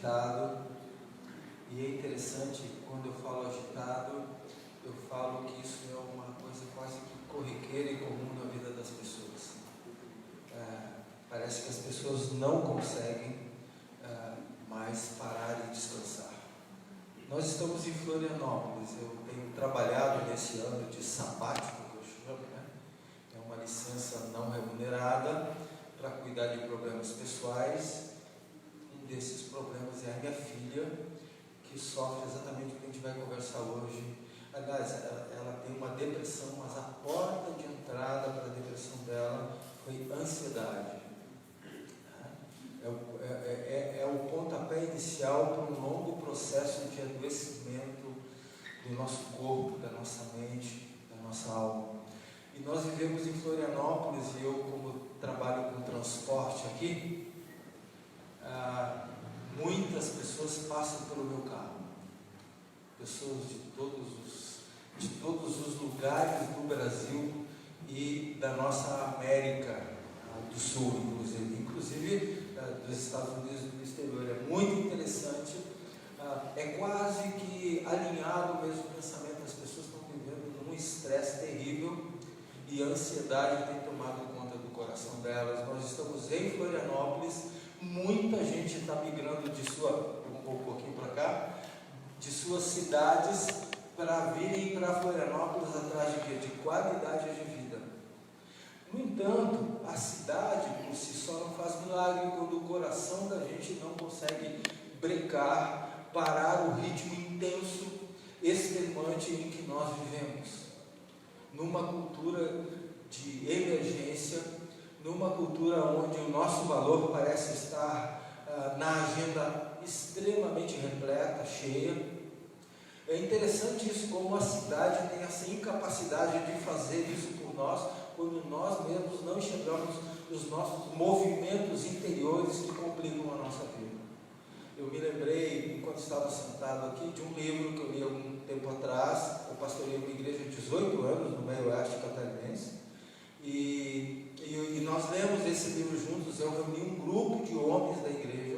agitado, e é interessante, quando eu falo agitado, eu falo que isso é uma coisa quase que corriqueira e comum na vida das pessoas. Parece que as pessoas não conseguem mais parar e descansar. Nós estamos em Florianópolis. Eu tenho trabalhado nesse ano de sabático, que eu chamo, né? É uma licença não remunerada para cuidar de problemas pessoais. Um desses problemas é a minha filha, que sofre exatamente o que a gente vai conversar hoje. Aliás, ela tem uma depressão, mas a porta de entrada para a depressão dela foi ansiedade. É o pontapé inicial para um longo processo de adoecimento do nosso corpo, da nossa mente, da nossa alma. E nós vivemos em Florianópolis, e eu, como trabalho com transporte aqui, muitas pessoas passam pelo meu carro. Pessoas de todos os lugares do Brasil e da nossa América do Sul, inclusive dos Estados Unidos e do exterior. É muito interessante, é quase que alinhado mesmo o pensamento. As pessoas estão vivendo num estresse terrível e a ansiedade tem tomado conta do coração delas. Nós estamos em Florianópolis, muita gente está migrando um pouquinho para cá, de suas cidades para virem para Florianópolis atrás de quê? De qualidade de vida. No entanto, a cidade por si só não faz milagre quando o coração da gente não consegue brecar, parar o ritmo intenso, extenuante em que nós vivemos. Numa cultura de emergência, numa cultura onde o nosso valor parece estar na agenda extremamente repleta, cheia. É interessante isso, como a cidade tem essa incapacidade de fazer isso por nós, quando nós mesmos não enxergamos os nossos movimentos interiores que complicam a nossa vida. Eu me lembrei, enquanto estava sentado aqui, de um livro que eu li há algum tempo atrás. Eu pastorei uma igreja de 18 anos no meio oeste catarinense, e nós lemos esse livro juntos. Eu reuni um grupo de homens da igreja.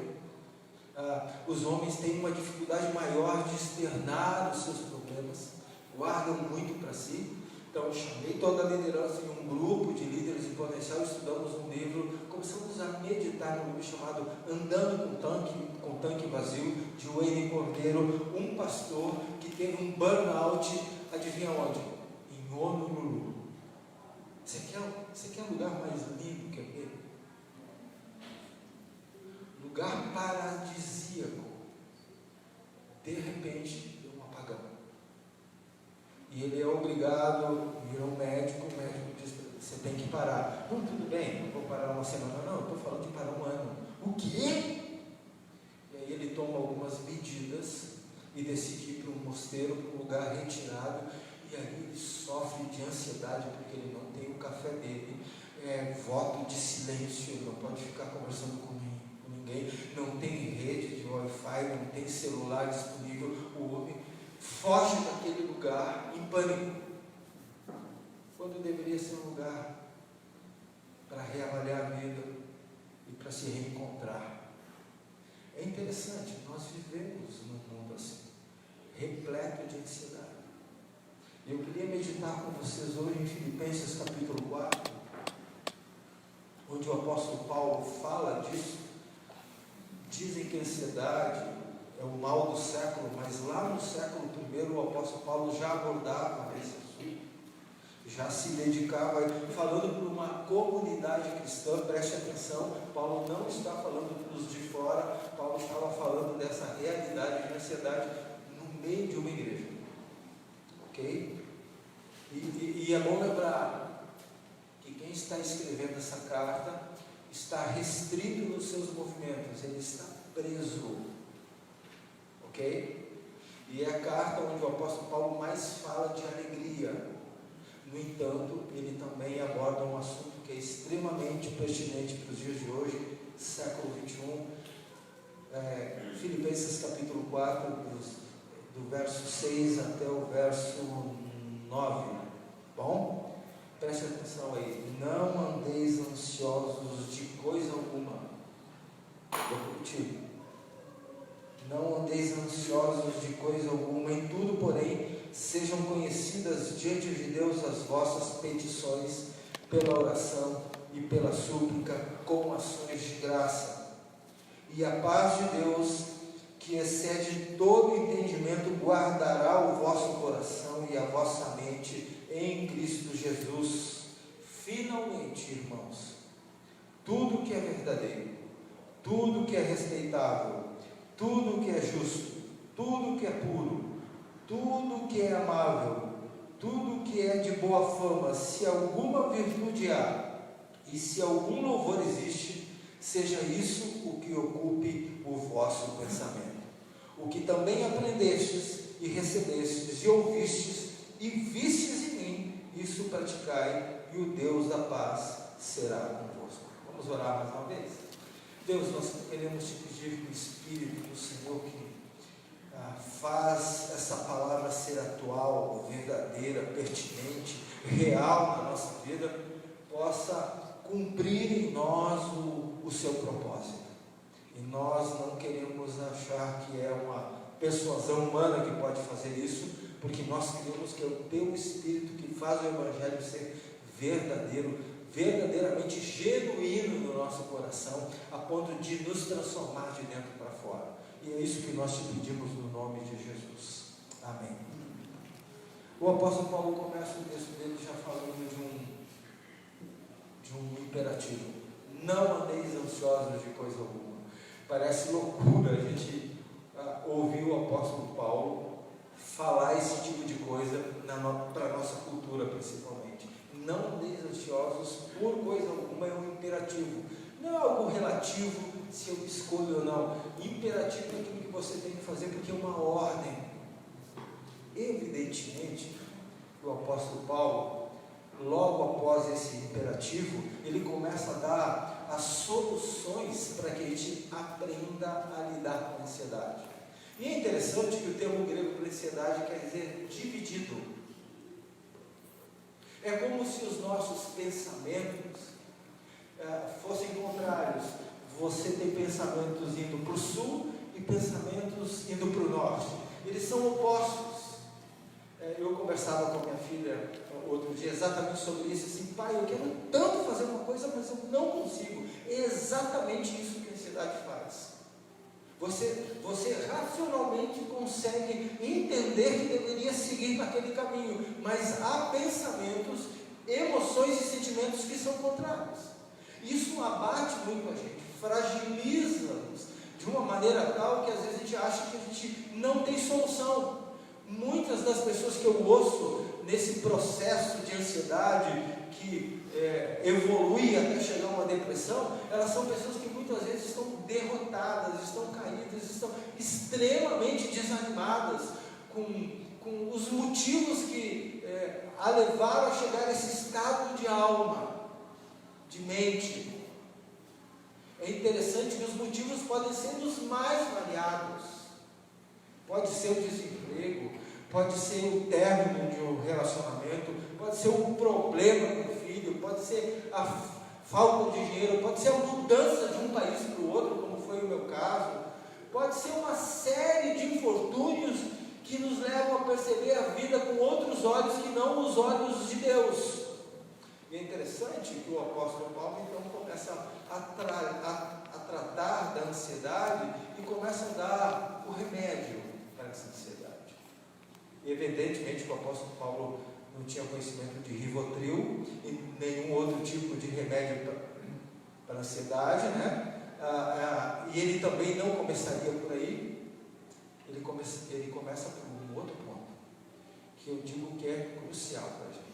Os homens têm uma dificuldade maior de externar os seus problemas, guardam muito para si. Então eu chamei toda a liderança em um grupo de líderes em potencial, estudamos um livro, começamos a meditar num livro chamado Andando com Tanque Vazio, de Wayne Cordeiro, um pastor que teve um burnout, adivinha onde? Em Honolulu. Você quer um lugar mais limpo que aquele? Lugar paradisíaco. De repente, deu um apagão. E ele é obrigado a ir ao médico. O médico diz: você tem que parar. Não, tudo bem, não vou parar uma semana. Não, eu estou falando de parar um ano. O quê? E aí ele toma algumas medidas e decide ir para um mosteiro, para um lugar retirado. E aí ele sofre de ansiedade porque ele não tem o café dele. Voto de silêncio, ele não pode ficar conversando com ninguém, não tem rede de Wi-Fi, não tem celular disponível. O homem foge daquele lugar em pânico, quando deveria ser um lugar para reavaliar a vida e para se reencontrar. É interessante, nós vivemos num mundo assim, repleto de ansiedade. Eu queria meditar com vocês hoje em Filipenses capítulo 4, onde o apóstolo Paulo fala disso. Dizem que a ansiedade é o mal do século, mas lá no século I o apóstolo Paulo já abordava esse assunto, já se dedicava, falando para uma comunidade cristã. Preste atenção, Paulo não está falando para os de fora, Paulo estava falando dessa realidade de ansiedade no meio de uma igreja, ok? E é bom lembrar que quem está escrevendo essa carta está restrito nos seus movimentos, ele está preso, ok? E é a carta onde o apóstolo Paulo mais fala de alegria. No entanto, ele também aborda um assunto que é extremamente pertinente para os dias de hoje, século XXI. Filipenses capítulo 4, do verso 6 até o verso 9. Bom? Preste atenção aí. Não andeis ansiosos de coisa alguma. Vou repetir. sejam conhecidas diante de Deus as vossas petições pela oração e pela súplica com ações de graça. E a paz de Deus, que excede todo entendimento, guardará o vosso coração e a vossa mente em Cristo Jesus. Finalmente, irmãos, tudo que é verdadeiro, tudo que é respeitável, tudo que é justo, tudo que é puro, tudo que é amável, tudo que é de boa fama, se alguma virtude há e se algum louvor existe, seja isso o que ocupe o vosso pensamento. O que também aprendestes e recebestes e ouvistes e vistes em mim, isso praticai, e o Deus da paz será convosco. Vamos orar mais uma vez? Deus, nós queremos te pedir que o Espírito do Senhor que faz essa palavra ser atual, verdadeira, pertinente, real na nossa vida, possa cumprir em nós o seu propósito. E nós não queremos achar que é uma persuasão humana que pode fazer isso, porque nós queremos que é o teu Espírito que faz o Evangelho ser verdadeiro, verdadeiramente genuíno no nosso coração, a ponto de nos transformar de dentro para fora. E é isso que nós te pedimos no nome de Jesus. Amém. O apóstolo Paulo começa o texto dele já falando de um imperativo: não andeis ansiosos de coisa alguma. Parece loucura a gente ouvir o apóstolo Paulo falar esse tipo de coisa para a nossa cultura, principalmente. Não andeis ansiosos por coisa alguma, é um imperativo, não é algo relativo se eu escolho ou não. Imperativo é aquilo que você tem que fazer porque é uma ordem. Evidentemente, o apóstolo Paulo, logo após esse imperativo, ele começa a dar as soluções para que a gente aprenda a lidar com a ansiedade. E é interessante que o termo grego para ansiedade quer dizer dividido. É como se os nossos pensamentos fossem contrários. Você tem pensamentos indo para o sul e pensamentos indo para o norte. Eles são opostos. Eu conversava com a minha filha outro dia exatamente sobre isso, assim: pai, eu quero tanto fazer uma coisa, mas eu não consigo. É exatamente isso que a ansiedade faz. Você racionalmente consegue entender que deveria seguir naquele caminho, mas há pensamentos, emoções e sentimentos que são contrários. Isso abate muito a gente, fragiliza-nos de uma maneira tal que às vezes a gente acha que a gente não tem solução. Muitas das pessoas que eu ouço nesse processo de ansiedade que evolui até chegar a uma depressão, elas são pessoas que muitas vezes estão derrotadas, estão caídas, estão extremamente desanimadas com os motivos que a levaram a chegar a esse estado de alma, de mente. É interessante que os motivos podem ser os mais variados. Pode ser o desemprego, pode ser o término de um relacionamento, pode ser um problema com o filho, pode ser a falta de dinheiro, pode ser a mudança de um país para o outro, como foi o meu caso, pode ser uma série de infortúnios que nos levam a perceber a vida com outros olhos que não os olhos de Deus. E é interessante que o apóstolo Paulo então começa a tratar da ansiedade e começa a dar o remédio para essa ansiedade. E evidentemente que o apóstolo Paulo não tinha conhecimento de Rivotril e nenhum outro tipo de remédio para a ansiedade, né? E ele também não começaria por aí. Ele começa por um outro ponto, que eu digo que é crucial para a gente.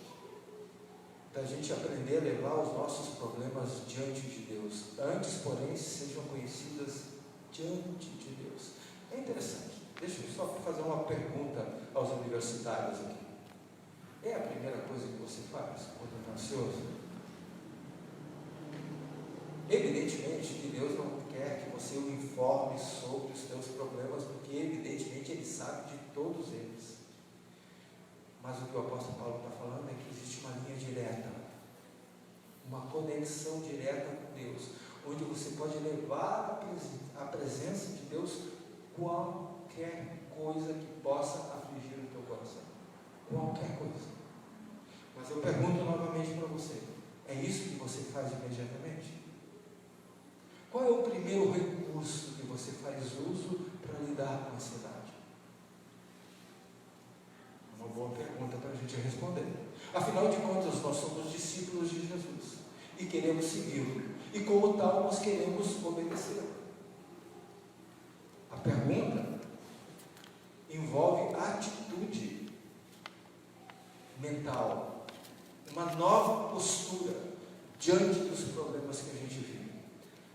Da gente aprender a levar os nossos problemas diante de Deus. Antes, porém, sejam conhecidas diante de Deus. É interessante. Deixa eu só fazer uma pergunta aos universitários aqui. É a primeira coisa que você faz quando está ansioso? Evidentemente que Deus não quer que você o informe sobre os seus problemas, porque evidentemente Ele sabe de todos eles. Mas o que o apóstolo Paulo está falando é que existe uma linha direta, uma conexão direta com Deus, onde você pode levar à presença de Deus qualquer coisa que possa afligir o teu coração. qualquer coisa. Mas eu pergunto novamente para você: é isso que você faz imediatamente? Qual é o primeiro recurso que você faz uso para lidar com a ansiedade? É uma boa pergunta para a gente responder. Afinal de contas, nós somos discípulos de Jesus e queremos segui-lo, e como tal nós queremos obedecê-lo. A pergunta envolve atitude mental, uma nova postura diante dos problemas que a gente vive.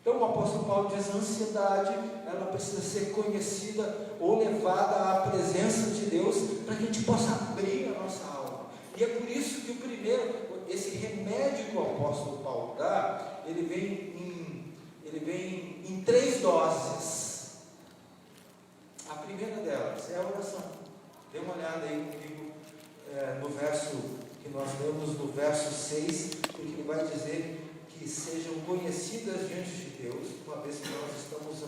Então o apóstolo Paulo diz: a ansiedade, ela precisa ser conhecida ou levada à presença de Deus, para que a gente possa abrir a nossa alma. E é por isso que esse remédio que o apóstolo Paulo dá, ele vem em 3 doses. A primeira delas é a oração. Dê uma olhada aí comigo no verso que nós lemos, no verso 6, porque ele vai dizer que sejam conhecidas diante de Deus, uma vez que nós estamos.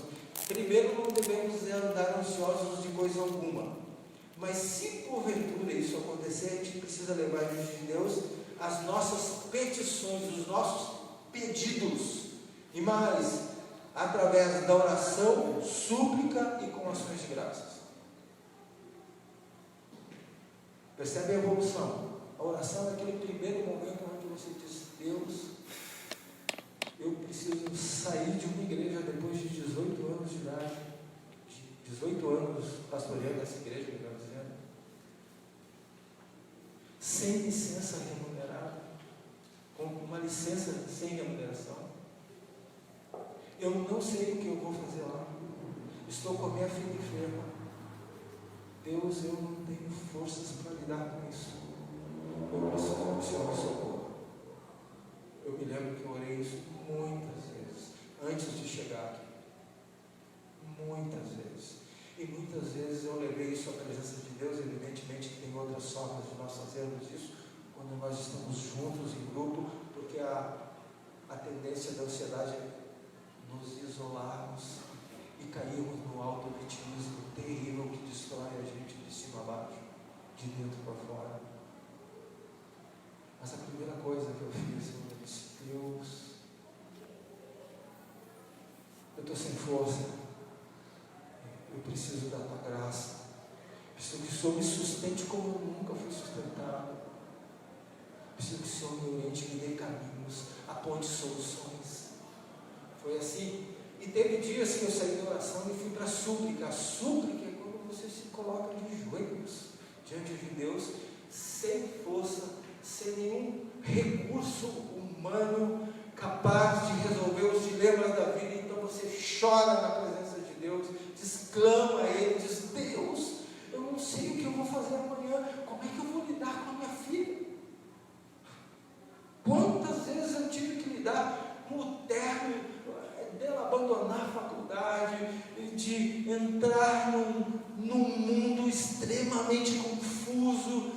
Primeiro, não devemos andar ansiosos de coisa alguma, mas se porventura isso acontecer, a gente precisa levar diante de Deus as nossas petições, os nossos pedidos, e mais, através da oração, súplica e com ações de graças. Percebe a evolução? A oração é aquele primeiro momento onde você diz: Deus, eu preciso sair de uma igreja depois de 18 anos de idade, 18 anos pastoreando essa igreja, melhor dizendo, sem licença remunerada, com uma licença sem remuneração. Eu não sei o que eu vou fazer lá, estou com a minha filha enferma. Deus, eu não tenho forças para lidar com isso, eu preciso que o Senhor me socorra. Eu me lembro que eu orei isso muitas vezes, antes de chegar aqui. Muitas vezes. E muitas vezes eu levei isso à presença de Deus. Evidentemente que tem outras formas de nós fazermos isso, quando nós estamos juntos, em grupo, porque a tendência da ansiedade é nos isolarmos e cairmos no auto-vitimismo terrível que destrói a gente de cima a baixo, de dentro para fora. Mas a primeira coisa que eu fiz, eu disse: Deus, eu estou sem força, eu preciso da tua graça, preciso que o Senhor me sustente como eu nunca fui sustentado, preciso que o Senhor me oriente, me dê caminhos, aponte soluções. Foi assim. E teve dias que eu saí da oração e fui para a súplica. A súplica é quando você se coloca de joelhos diante de Deus, sem força, sem nenhum recurso humano capaz de resolver os dilemas da vida. Então você chora na presença de Deus, exclama a Ele, diz: Deus, eu não sei o que eu vou fazer amanhã, como é que eu vou lidar com a minha filha? Quantas vezes eu tive que lidar com o término dela abandonar a faculdade, de entrar num mundo extremamente confuso,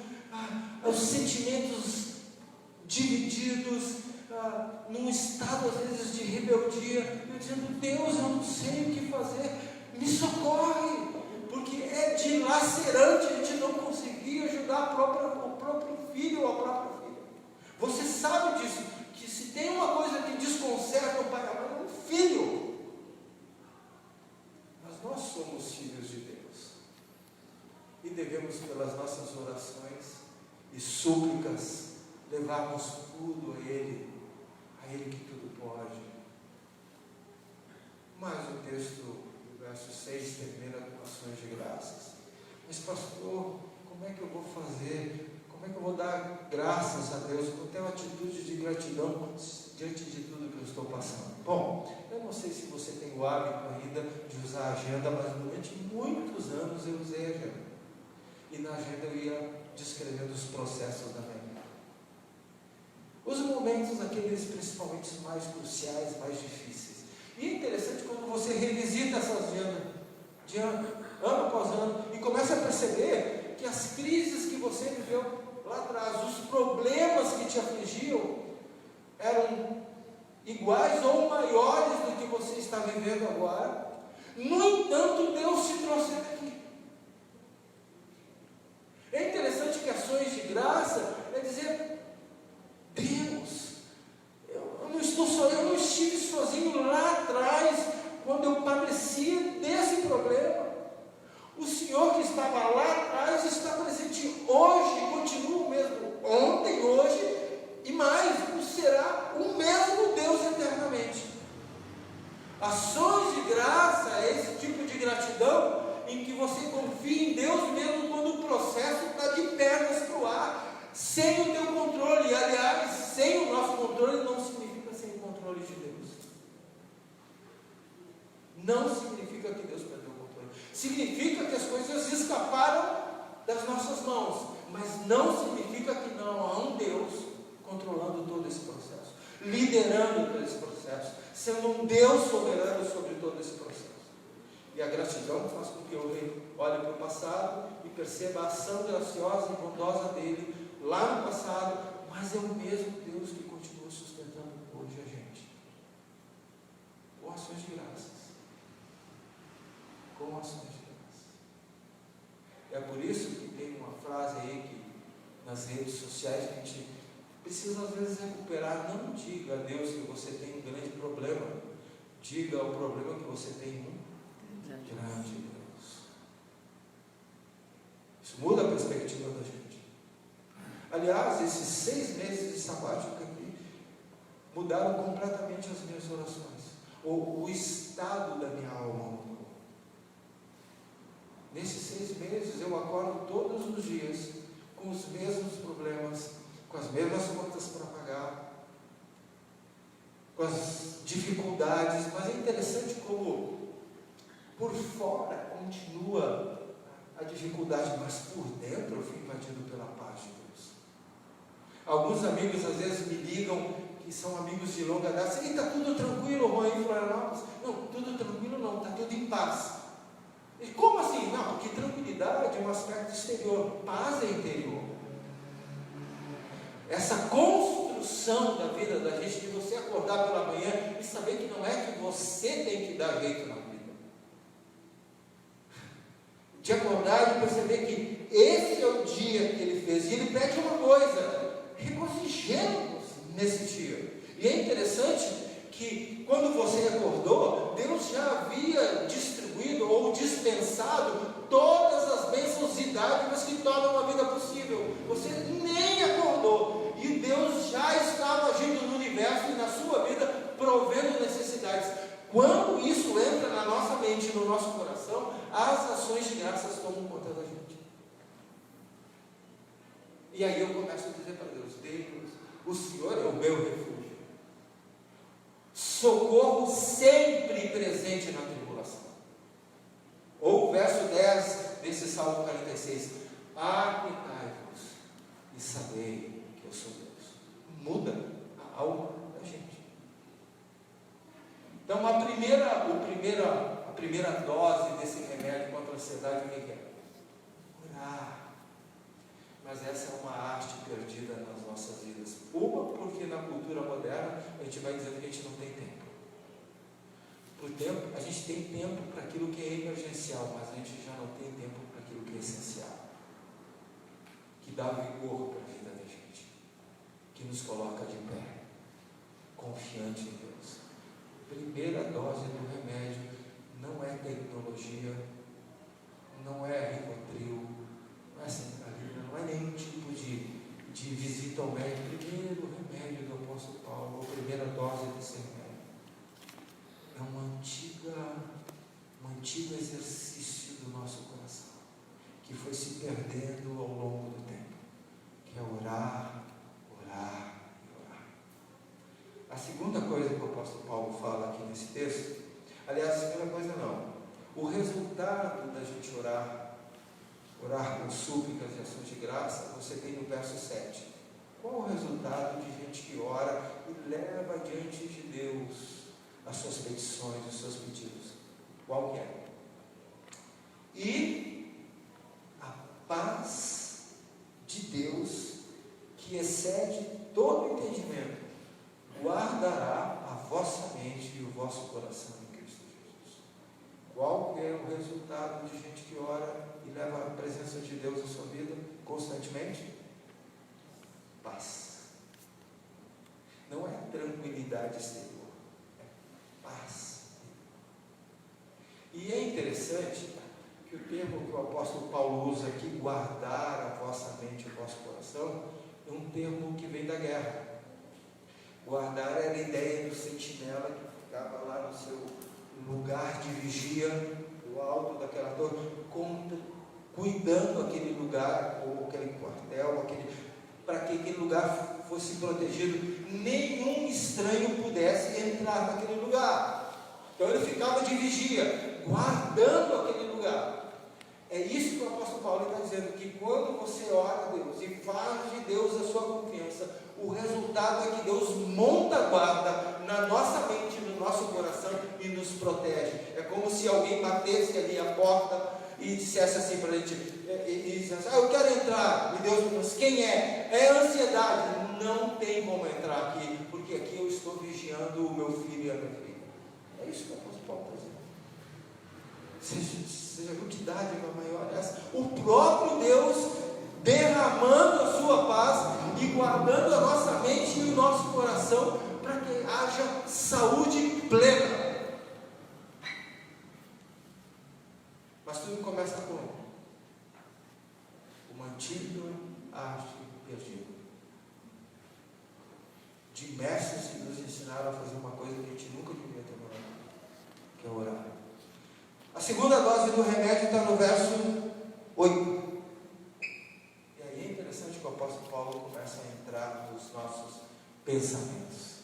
os sentimentos divididos, num estado às vezes de rebeldia, eu dizendo: Deus, eu não sei o que fazer, me socorre, porque é dilacerante a gente não conseguir ajudar o próprio filho ou a própria filha. Você sabe disso, que se tem uma coisa que desconcerta o pai e a mãe, é um filho. Mas nós somos filhos de Deus e devemos, pelas nossas orações e súplicas, levarmos tudo a Ele que tudo pode. Mas o texto do verso 6 termina com ações de graças. Mas pastor, como é que eu vou fazer? Como é que eu vou dar graças a Deus? Eu vou ter uma atitude de gratidão diante de tudo que eu estou passando. Bom, eu não sei se você tem o hábito ainda de usar a agenda, mas durante muitos anos eu usei a agenda. E na agenda eu ia descrevendo os processos da minha vida. Os momentos, aqueles principalmente mais cruciais, mais difíceis. E é interessante quando você revisita essa agenda, de ano após ano, e começa a perceber que as crises que você viveu lá atrás, os problemas que te afligiam, eram iguais ou maiores do que você está vivendo agora. No entanto, Deus te trouxe até aqui. É interessante que ações de sem o teu controle. E, aliás, sem o nosso controle não significa sem o controle de Deus. Não significa que Deus perdeu o controle. Significa que as coisas escaparam das nossas mãos, mas não significa que não há um Deus controlando todo esse processo, liderando todo esse processo, sendo um Deus soberano sobre todo esse processo. E a gratidão faz com que eu olhe para o passado e perceba a ação graciosa e bondosa dele lá no passado, mas é o mesmo Deus que continua sustentando hoje a gente, com ações de graças. Com ações de graças. É por isso que tem uma frase aí que nas redes sociais que a gente precisa às vezes recuperar. Não diga a Deus que você tem um grande problema, diga o problema que você tem um grande Deus. Isso muda a perspectiva da gente. Aliás, esses 6 meses de sabático aqui mudaram completamente as minhas orações, o estado da minha alma mudou. Nesses 6 meses eu acordo todos os dias com os mesmos problemas, com as mesmas contas para pagar, com as dificuldades, mas é interessante como por fora continua a dificuldade, mas por dentro eu fui invadido pela paz de Deus. Alguns amigos às vezes me ligam, que são amigos de longa data, e está tudo tranquilo, Juan, em Florianópolis? Não, tudo tranquilo não, está tudo em paz. E como assim? Não, porque tranquilidade é um aspecto exterior, paz é interior. Essa construção da vida da gente, de você acordar pela manhã e saber que não é que você tem que dar jeito na vida. De acordar e perceber que esse é o dia que ele fez. E ele pede uma coisa: regozijemos nesse dia. E é interessante que quando você acordou, Deus já havia distribuído ou dispensado todas as bênçãos e dádivas que tornam a vida possível. Você nem acordou e Deus já estava agindo no universo e na sua vida, provendo necessidades. Quando isso entra na nossa mente, no nosso coração, as ações de graças tomam conta da gente. E aí eu começo a dizer para Deus: Deus, o Senhor é o meu refúgio, socorro sempre presente na tribulação. Ou o verso 10 desse Salmo 46: aquietai-vos e sabei que eu sou Deus. Muda a alma da gente. Então a primeira dose desse remédio contra a ansiedade, o que é? Orar. Mas essa é uma arte perdida nas nossas vidas. Uma, porque na cultura moderna a gente vai dizendo que a gente não tem tempo. Por tempo, a gente tem tempo para aquilo que é emergencial, mas a gente já não tem tempo para aquilo que é essencial, que dá vigor para a vida da gente, que nos coloca de pé, confiante em Deus. Primeira dose do remédio não é tecnologia, não é Rivotril, não é centralina, não é nenhum tipo de visita ao médico. Primeiro remédio do apóstolo Paulo, a primeira dose desse remédio, é um antigo exercício do nosso coração, que foi se perdendo ao longo do tempo, que é orar, orar e orar. A segunda coisa que o apóstolo Paulo fala aqui nesse texto, aliás, a segunda coisa não, o resultado da gente orar com súplicas e ações de graça, você tem no verso 7. Qual o resultado de gente que ora e leva diante de Deus as suas petições, os seus pedidos? Qual que é? E a paz de Deus, que excede todo entendimento, guardará a vossa mente e o vosso coração em Cristo Jesus. Qual que é o resultado de gente que ora e leva a presença de Deus à sua vida constantemente? Paz. Não é tranquilidade exterior, é paz. E é interessante que o termo que o apóstolo Paulo usa aqui, guardar a vossa mente e o vosso coração, é um termo que vem da guerra. Guardar era a ideia do sentinela que ficava lá no seu lugar de vigia, do alto daquela torre, cuidando aquele lugar, ou aquele quartel, para aquele lugar fosse protegido, nenhum estranho pudesse entrar naquele lugar. Então ele ficava de vigia, guardando aquele lugar. É isso que o apóstolo Paulo está dizendo, que quando você ora a Deus e faz de Deus a sua confiança, o resultado é que Deus monta a guarda na nossa mente, no nosso coração e nos protege. É como se alguém batesse ali a porta e dissesse assim para a gente, e dissesse, eu quero entrar, e Deus me disse, quem é? É ansiedade, não tem como entrar aqui, porque aqui eu estou vigiando o meu filho e a minha filha. É isso que o apóstolo Paulo está dizendo. Seja viu que dádiva maior é essa? O próprio Deus derramando a sua paz e guardando a nossa mente e o nosso coração para que haja saúde plena. Mas tudo começa com o mantido arte perdido de mestres que nos ensinaram a fazer uma coisa que a gente nunca devia ter morado, que é orar. A segunda dose do remédio está no verso 8. E aí é interessante que o apóstolo Paulo começa a entrar nos nossos pensamentos.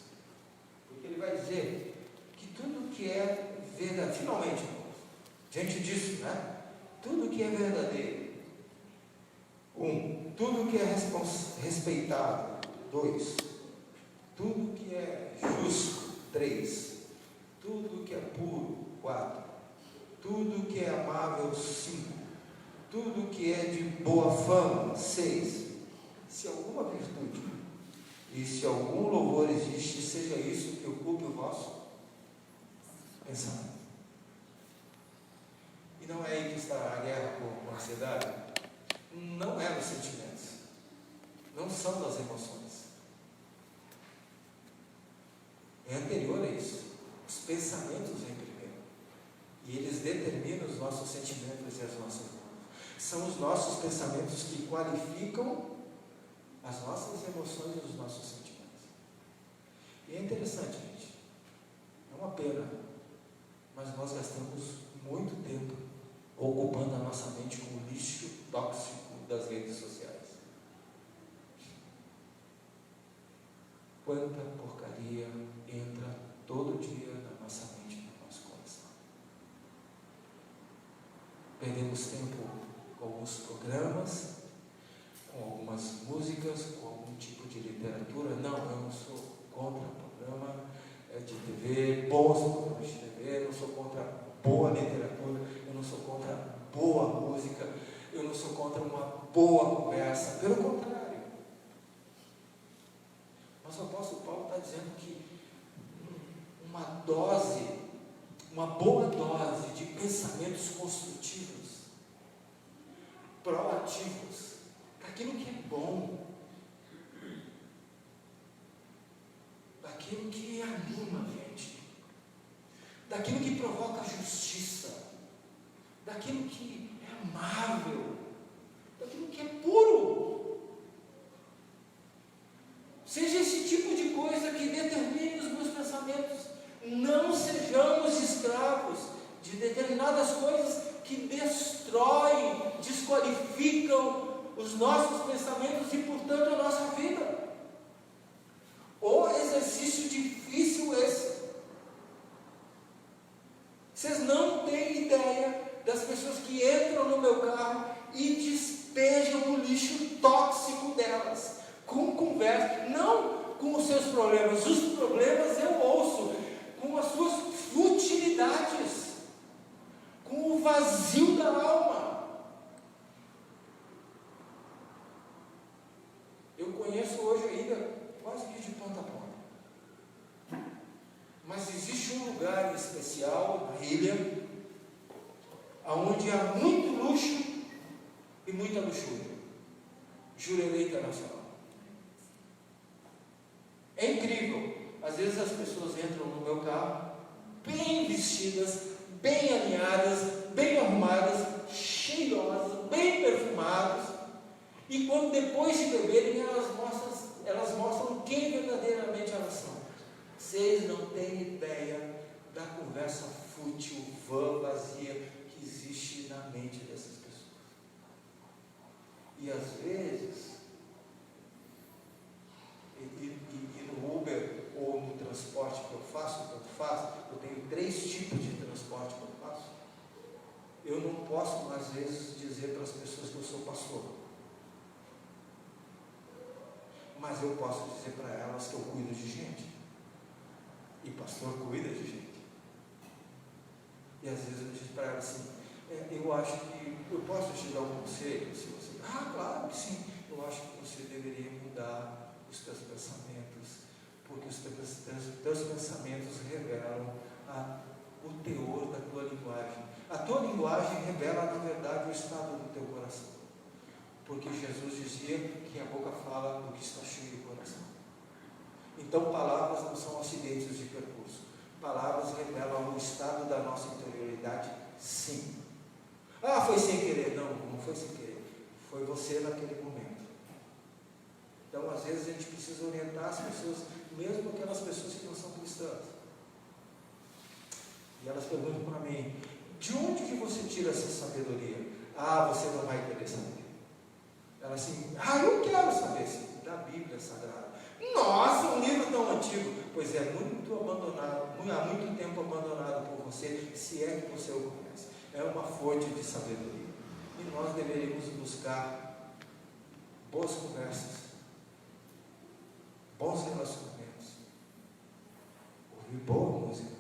Porque ele vai dizer que tudo que é verdadeiro, finalmente, diante disso, né? Tudo que é verdadeiro. 1. Tudo que é respeitado. 2. Tudo que é justo. 3. Tudo que é puro. 4. Tudo que é amável, 5. Tudo que é de boa fama, 6. Se alguma virtude e se algum louvor existe, seja isso que ocupe o vosso pensamento. E não é aí que está a guerra com a ansiedade? Não é nos sentimentos, não são das emoções. É anterior a isso. Os pensamentos vêm primeiro. E eles determinam os nossos sentimentos e as nossas mãos. São os nossos pensamentos que qualificam as nossas emoções e os nossos sentimentos. E é interessante, gente. É uma pena, mas nós gastamos muito tempo ocupando a nossa mente com o lixo tóxico das redes sociais. Quanta porcaria entra todo dia na nossa mente e no nosso coração. Perdemos tempo com alguns programas, com algumas músicas, com algum tipo de literatura. Não, eu não sou contra programa de TV, bons programas de TV, eu não sou contra boa literatura, eu não sou contra boa música, eu não sou contra uma boa conversa, pelo contrário. Mas o apóstolo Paulo está dizendo que uma boa dose de pensamentos construtivos, proativos, daquilo que é bom, daquilo que anima a gente, daquilo que provoca justiça, daquilo que é amável, daquilo que é puro. Seja esse tipo de coisa que determine os meus pensamentos. Não sejamos escravos de determinadas coisas que destroem, desqualificam os nossos pensamentos e, portanto, a nossa vida. O exercício difícil esse. Vocês não têm ideia das pessoas que entram no meu carro e despejam o lixo tóxico delas, com conversa, não com os seus problemas. Os problemas eu ouço, com as suas futilidades, com o vazio da alma. Eu conheço hoje ainda quase que de ponta a ponta. Mas existe um lugar especial na ilha, onde há muito luxo e muita luxúria. Jurerê Internacional. É incrível. Às vezes as pessoas entram no meu carro, bem vestidas, bem alinhadas, bem arrumadas, cheirosas, bem perfumadas, e quando depois de beberem, elas mostram quem verdadeiramente elas são. Vocês não têm ideia da conversa fútil, vã, vazia que existe na mente dessas pessoas. E às vezes eu não posso, às vezes, dizer para as pessoas que eu sou pastor. Mas eu posso dizer para elas que eu cuido de gente. E pastor cuida de gente. E às vezes eu digo para elas assim, eu acho que eu posso te dar um conselho? Se você, claro que sim. Eu acho que você deveria mudar os teus pensamentos, porque os teus pensamentos revelam o teor da tua linguagem. A tua linguagem revela, na verdade, o estado do teu coração. Porque Jesus dizia que a boca fala do que está cheio do coração. Então, palavras não são acidentes de percurso. Palavras revelam o estado da nossa interioridade, sim. Foi sem querer. Não, não foi sem querer. Foi você naquele momento. Então, às vezes, a gente precisa orientar as pessoas, mesmo aquelas pessoas que não são cristãs. E elas perguntam para mim, de onde que você tira essa sabedoria? Você não vai querer saber. Ela assim, eu quero saber, sim, da Bíblia Sagrada. Nossa, um livro tão antigo. Pois é, muito abandonado, há muito tempo abandonado por você, se é que você o conhece. É uma fonte de sabedoria. E nós deveríamos buscar boas conversas, bons relacionamentos, ouvir boa música,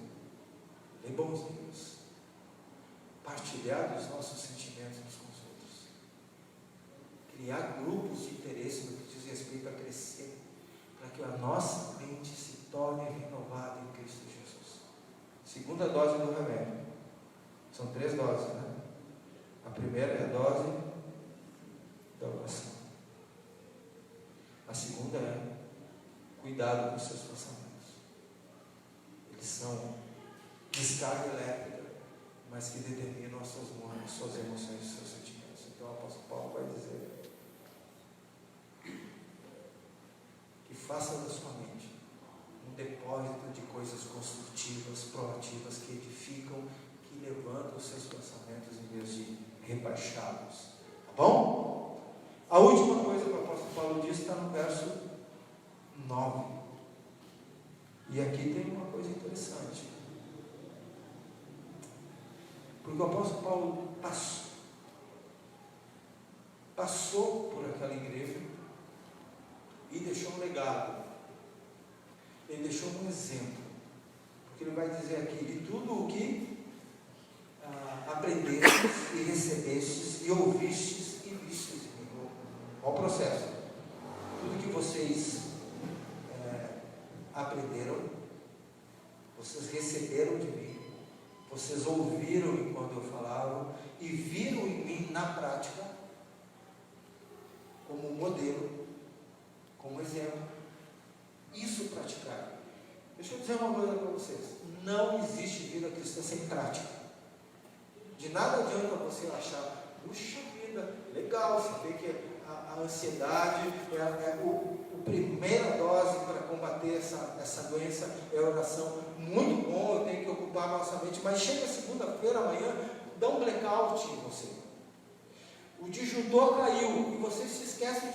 ler bons livros, partilhar dos nossos sentimentos uns com os outros, criar grupos de interesse no que diz respeito a crescer, para que a nossa mente se torne renovada em Cristo Jesus. Segunda dose do remédio. São 3 doses, né? A primeira é a dose da oração. A segunda é cuidado com os seus pensamentos. Eles são descarga elétrica, mas que determinam as suas emoções e os seus sentimentos. Então o apóstolo Paulo vai dizer que faça da sua mente um depósito de coisas construtivas, proativas, que edificam, que levantam os seus pensamentos em vez de rebaixá-los. Tá bom? A última coisa que o apóstolo Paulo diz está no verso 9. E aqui tem uma coisa interessante. Porque o apóstolo Paulo passou por aquela igreja e deixou um legado. Ele deixou um exemplo. Porque ele vai dizer aqui, e tudo o que aprendestes e recebestes e ouvistes e vistes em mim. Olha o processo. Tudo que vocês aprenderam, vocês receberam de mim, vocês ouviram enquanto eu falava e viram em mim na prática, como modelo, como exemplo. Isso praticar. Deixa eu dizer uma coisa para vocês. Não existe vida cristã sem prática. De nada adianta você achar, puxa vida, legal, saber que a ansiedade é a primeira dose para combater essa doença, é a oração. Muito bom, eu tenho que ocupar a nossa mente, mas chega segunda-feira, amanhã, dá um blackout em você. O disjuntor caiu e você se esquece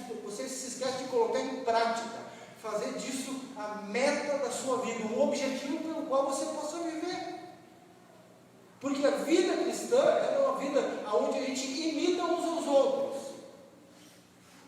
de colocar em prática, fazer disso a meta da sua vida, um objetivo pelo qual você possa viver. Porque a vida cristã é uma vida onde a gente imita uns aos outros.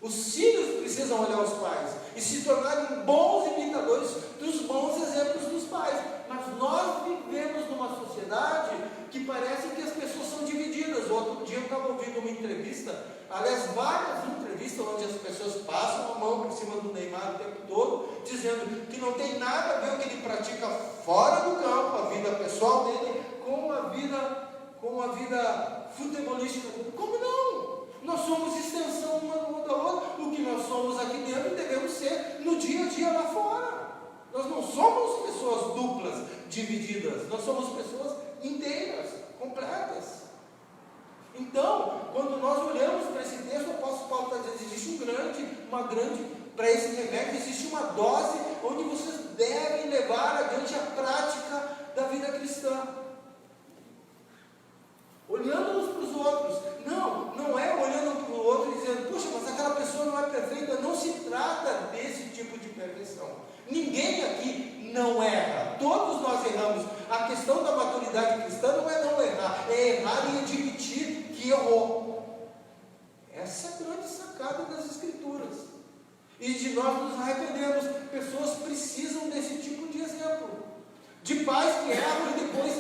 Os filhos precisam olhar os pais e se tornarem bons imitadores dos bons exemplos dos pais. Mas nós vivemos numa sociedade que parece que as pessoas são divididas. Outro dia eu estava ouvindo uma entrevista, aliás, várias entrevistas onde as pessoas passam a mão por cima do Neymar o tempo todo, dizendo que não tem nada a ver o que ele pratica fora do campo, a vida pessoal dele, com a vida futebolística. Como não? Nós somos extensão uma da outra. O que nós somos aqui dentro devemos ser no dia a dia lá fora. Nós não somos pessoas duplas, divididas. Nós somos pessoas inteiras, completas. Então, quando nós olhamos para esse texto, o apóstolo Paulo está dizendo, existe para esse remédio, existe uma dose onde vocês devem levar adiante a prática da vida cristã. Olhando uns para os outros. Não é olhando para o outro e dizendo, puxa, mas aquela pessoa não é perfeita. Não se trata desse tipo de perfeição. Ninguém aqui não erra. Todos nós erramos. A questão da maturidade cristã não é não errar, é errar e admitir registrado nas Escrituras. E de nós nos arrependemos. Pessoas precisam desse tipo de exemplo. De pais que erram e depois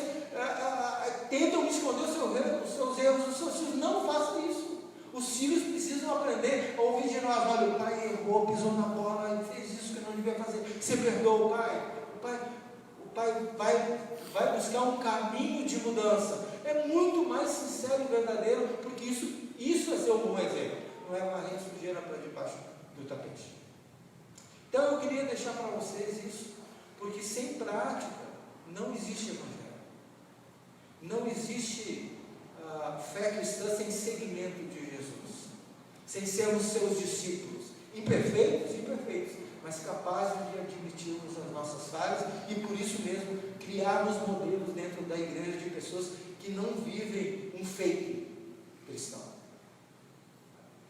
tentam esconder os seus erros. Os seus filhos não façam isso. Os filhos precisam aprender a ouvir de nós. Olha, o pai errou, pisou na bola, fez isso que não devia fazer. Você perdoa o pai? O pai vai buscar um caminho de mudança. É muito mais sincero e verdadeiro, porque isso é ser um bom exemplo. Não é varrer sujeira para debaixo do tapete. Então eu queria deixar para vocês isso, porque sem prática não existe evangelho. Não existe fé cristã sem seguimento de Jesus, sem sermos seus discípulos, imperfeitos, mas capazes de admitirmos as nossas falhas e por isso mesmo criarmos modelos dentro da igreja de pessoas que não vivem um fake cristão,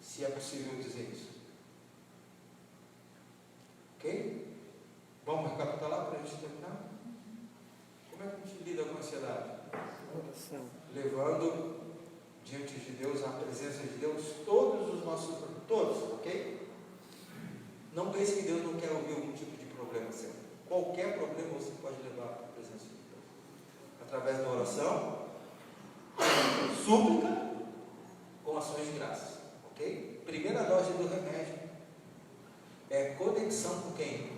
se é possível dizer isso. Ok? Vamos recapitular para a gente terminar? Como é que a gente lida com a ansiedade? Oração. Levando diante de Deus, a presença de Deus, todos os nossos problemas, todos, ok? Não pense que Deus não quer ouvir algum tipo de problema seu. Qualquer problema você pode levar para a presença de Deus. Através da oração, súplica, com ações de graças, ok? Primeira dose do remédio é conexão com quem?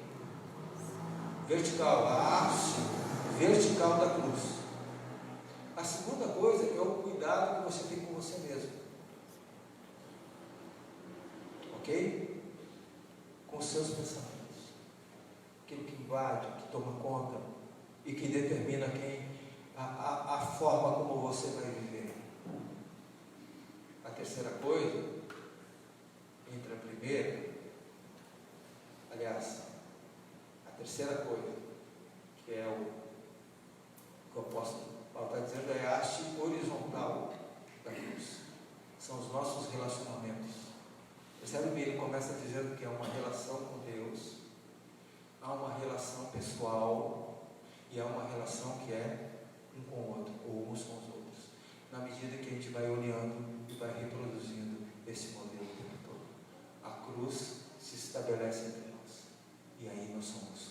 Vertical, a haste vertical da cruz. A segunda coisa é o cuidado que você tem com você mesmo. Ok? Com os seus pensamentos. Aquilo que invade, que toma conta e que determina a forma como você vai viver. A terceira coisa, entre a primeira, aliás, a terceira coisa, que é o que o apóstolo Paulo está dizendo, é a haste horizontal da cruz. São os nossos relacionamentos. Percebe que ele começa dizendo que é uma relação com Deus, há uma relação pessoal e há uma relação que é um com o outro, ou uns com os outros. Na medida que a gente vai olhando e vai reproduzindo esse modelo o tempo todo, a cruz se estabelece entre nós. E aí nós somos